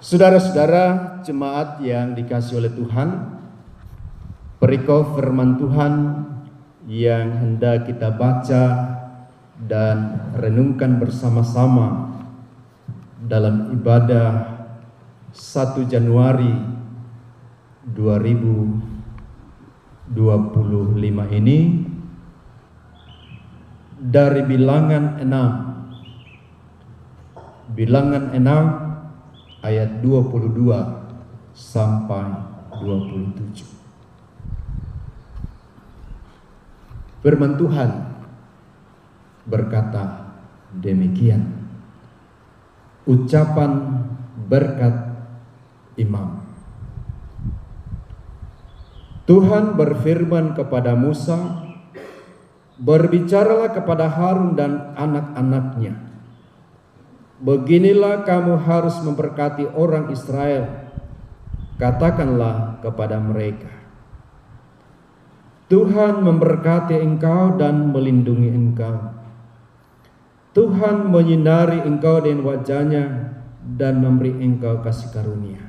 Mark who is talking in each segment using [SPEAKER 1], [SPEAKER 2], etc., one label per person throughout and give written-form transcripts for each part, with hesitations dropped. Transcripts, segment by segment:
[SPEAKER 1] Saudara-saudara jemaat yang dikasihi oleh Tuhan, perikop firman Tuhan yang hendak kita baca dan renungkan bersama-sama dalam ibadah 1 Januari 2025 ini dari Bilangan 6 ayat 22 sampai 27. Firman Tuhan berkata demikian. Ucapan berkat imam. Tuhan berfirman kepada Musa, "Berbicaralah kepada Harun dan anak-anaknya. Beginilah kamu harus memberkati orang Israel. Katakanlah kepada mereka, Tuhan memberkati engkau dan melindungi engkau. Tuhan menyinari engkau dengan wajah-Nya dan memberi engkau kasih karunia.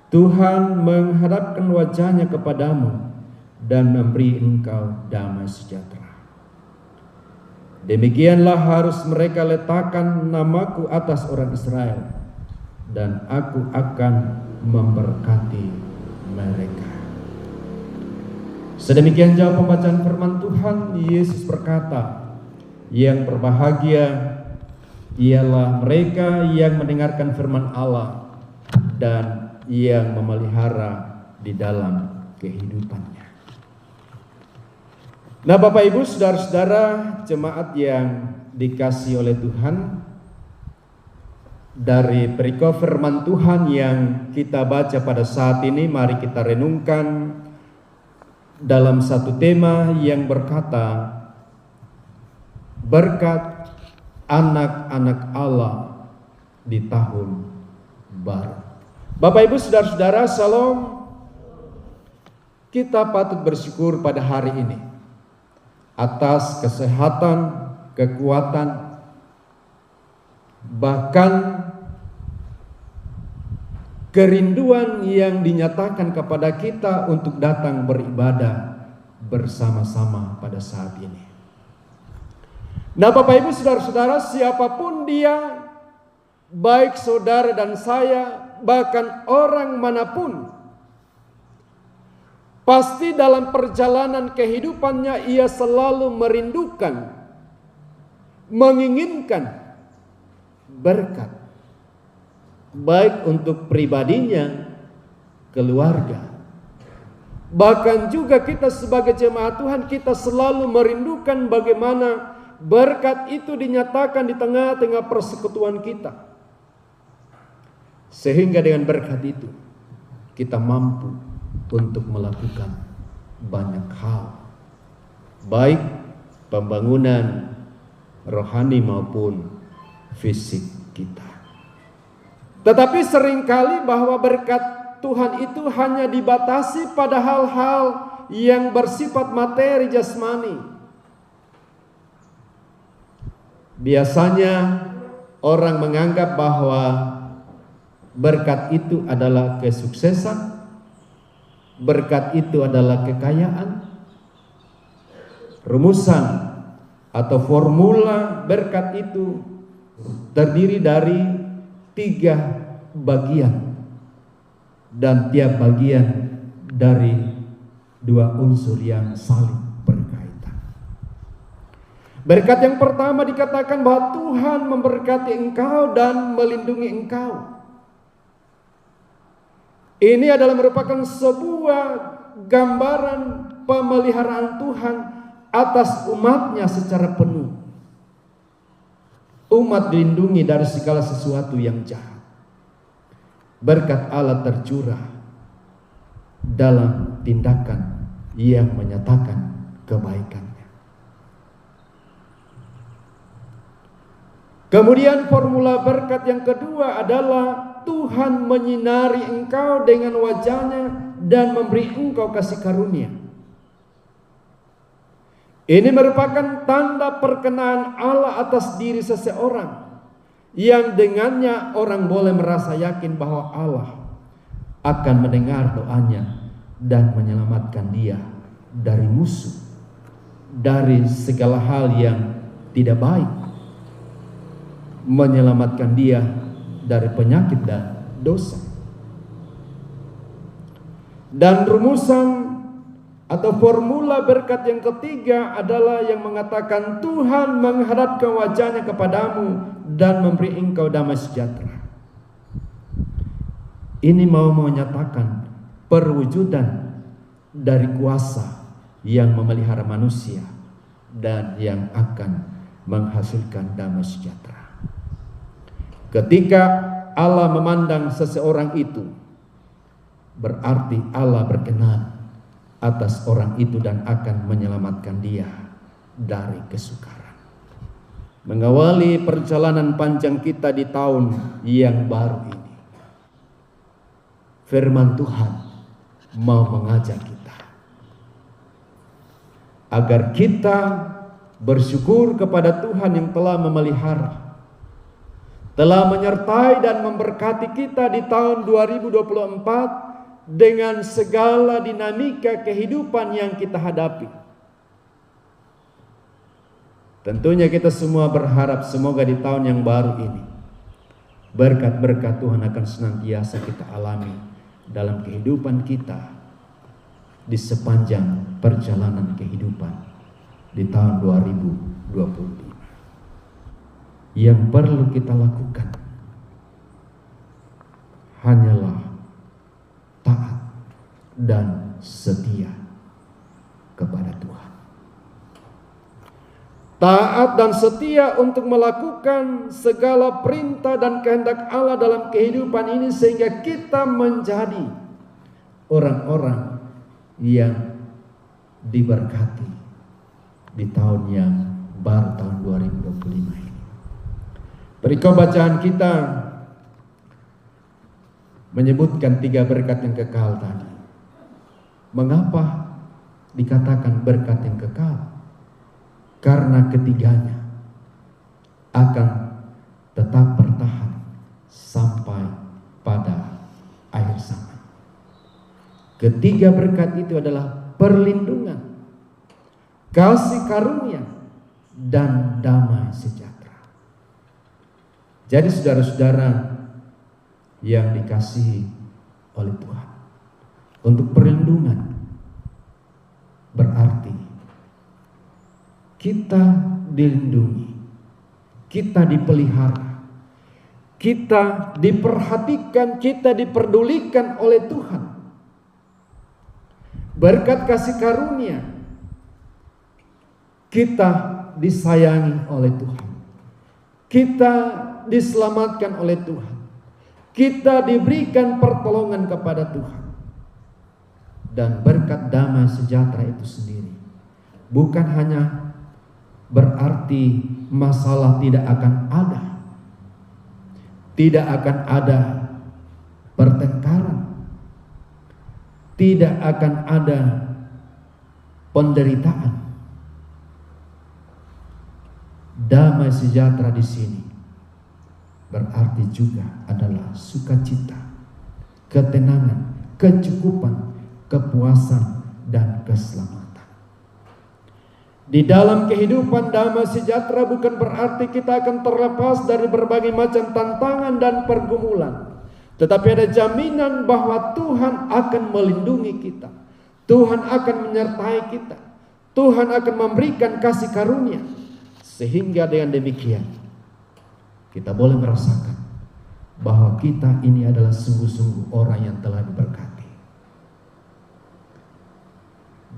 [SPEAKER 1] Tuhan menghadapkan wajah-Nya kepadamu dan memberi engkau damai sejahtera. Demikianlah harus mereka letakkan namaku atas orang Israel, dan aku akan memberkati mereka." Sedemikian jauh pembacaan firman Tuhan. Yesus berkata, "Yang berbahagia ialah mereka yang mendengarkan firman Allah dan yang memelihara di dalam kehidupannya." Nah, Bapak Ibu, saudara-saudara jemaat yang dikasihi oleh Tuhan, dari perikop firman Tuhan yang kita baca pada saat ini, mari kita renungkan dalam satu tema yang berkata berkat anak-anak Allah di tahun baru. Bapak Ibu, saudara-saudara, Shalom. Kita patut bersyukur pada hari ini atas kesehatan, kekuatan, bahkan kerinduan yang dinyatakan kepada kita untuk datang beribadah bersama-sama pada saat ini. Nah, Bapak Ibu, saudara-saudara, siapapun dia, baik saudara dan saya, bahkan orang manapun, pasti dalam perjalanan kehidupannya ia selalu merindukan, menginginkan berkat, baik untuk pribadinya, keluarga. Bahkan juga kita sebagai jemaat Tuhan, kita selalu merindukan bagaimana berkat itu dinyatakan di tengah-tengah persekutuan kita. Sehingga dengan berkat itu kita mampu untuk melakukan banyak hal, baik pembangunan rohani maupun fisik kita. Tetapi seringkali bahwa berkat Tuhan itu hanya dibatasi pada hal-hal yang bersifat materi jasmani. Biasanya orang menganggap bahwa berkat itu adalah kesuksesan, berkat itu adalah kekayaan. Rumusan atau formula berkat itu terdiri dari 3 bagian, dan tiap bagian dari 2 unsur yang saling berkaitan. Berkat yang pertama dikatakan bahwa Tuhan memberkati engkau dan melindungi engkau. Ini adalah merupakan sebuah gambaran pemeliharaan Tuhan atas umatnya secara penuh. Umat dilindungi dari segala sesuatu yang jahat. Berkat Allah tercurah dalam tindakan yang menyatakan kebaikannya. Kemudian formula berkat yang kedua adalah Tuhan menyinari engkau dengan wajah-Nya dan memberi engkau kasih karunia. Ini merupakan tanda perkenaan Allah atas diri seseorang yang dengannya orang boleh merasa yakin bahwa Allah akan mendengar doanya dan menyelamatkan dia dari musuh, dari segala hal yang tidak baik, menyelamatkan dia dari penyakit dan dosa. Dan rumusan atau formula berkat yang ketiga adalah yang mengatakan Tuhan menghadapkan wajahnya kepadamu dan memberi engkau damai sejahtera. Ini mau menyatakan perwujudan dari kuasa yang memelihara manusia dan yang akan menghasilkan damai sejahtera. Ketika Allah memandang seseorang itu, berarti Allah berkenan atas orang itu dan akan menyelamatkan dia dari kesukaran. Mengawali perjalanan panjang kita di tahun yang baru ini, firman Tuhan mau mengajak kita agar kita bersyukur kepada Tuhan yang telah memelihara, telah menyertai dan memberkati kita di tahun 2024 dengan segala dinamika kehidupan yang kita hadapi. Tentunya kita semua berharap semoga di tahun yang baru ini berkat-berkat Tuhan akan senantiasa kita alami dalam kehidupan kita di sepanjang perjalanan kehidupan di tahun 2025. Yang perlu kita lakukan hanyalah taat dan setia kepada Tuhan. Taat dan setia untuk melakukan segala perintah dan kehendak Allah dalam kehidupan ini sehingga kita menjadi orang-orang yang diberkati di tahun yang baru, tahun 2025 ini. Perikop bacaan kita menyebutkan 3 berkat yang kekal tadi. Mengapa dikatakan berkat yang kekal? Karena ketiganya akan tetap bertahan sampai pada akhir zaman. Ketiga berkat itu adalah perlindungan, kasih karunia, dan damai sejahtera. Jadi saudara-saudara yang dikasihi oleh Tuhan, untuk perlindungan berarti kita dilindungi, kita dipelihara, kita diperhatikan, kita diperdulikan oleh Tuhan. Berkat kasih karunia, kita disayangi oleh Tuhan, kita diselamatkan oleh Tuhan, kita diberikan pertolongan kepada Tuhan. Dan berkat damai sejahtera itu sendiri bukan hanya berarti masalah tidak akan ada, tidak akan ada pertengkaran, tidak akan ada penderitaan. Damai sejahtera di sini berarti juga adalah sukacita, ketenangan, kecukupan, kepuasan, dan keselamatan. Di dalam kehidupan damai sejahtera bukan berarti kita akan terlepas dari berbagai macam tantangan dan pergumulan, tetapi ada jaminan bahwa Tuhan akan melindungi kita, Tuhan akan menyertai kita, Tuhan akan memberikan kasih karunia, sehingga dengan demikian kita boleh merasakan bahwa kita ini adalah sungguh-sungguh orang yang telah diberkati.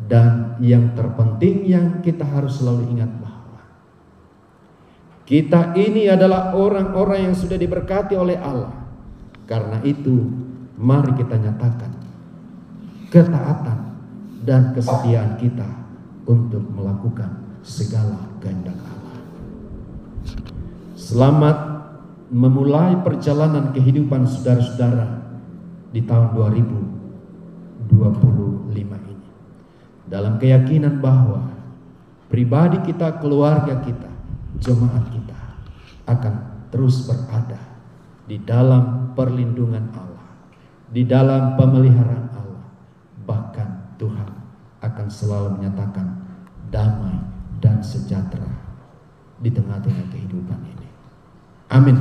[SPEAKER 1] Dan yang terpenting yang kita harus selalu ingat bahwa kita ini adalah orang-orang yang sudah diberkati oleh Allah. Karena itu mari kita nyatakan ketaatan dan kesetiaan kita untuk melakukan segala kehendak Allah. Selamat memulai perjalanan kehidupan saudara-saudara di tahun 2025 ini, dalam keyakinan bahwa pribadi kita, keluarga kita, jemaat kita akan terus berada di dalam perlindungan Allah, di dalam pemeliharaan Allah, bahkan Tuhan akan selalu menyatakan damai dan sejahtera di tengah-tengah kehidupan ini. Amin.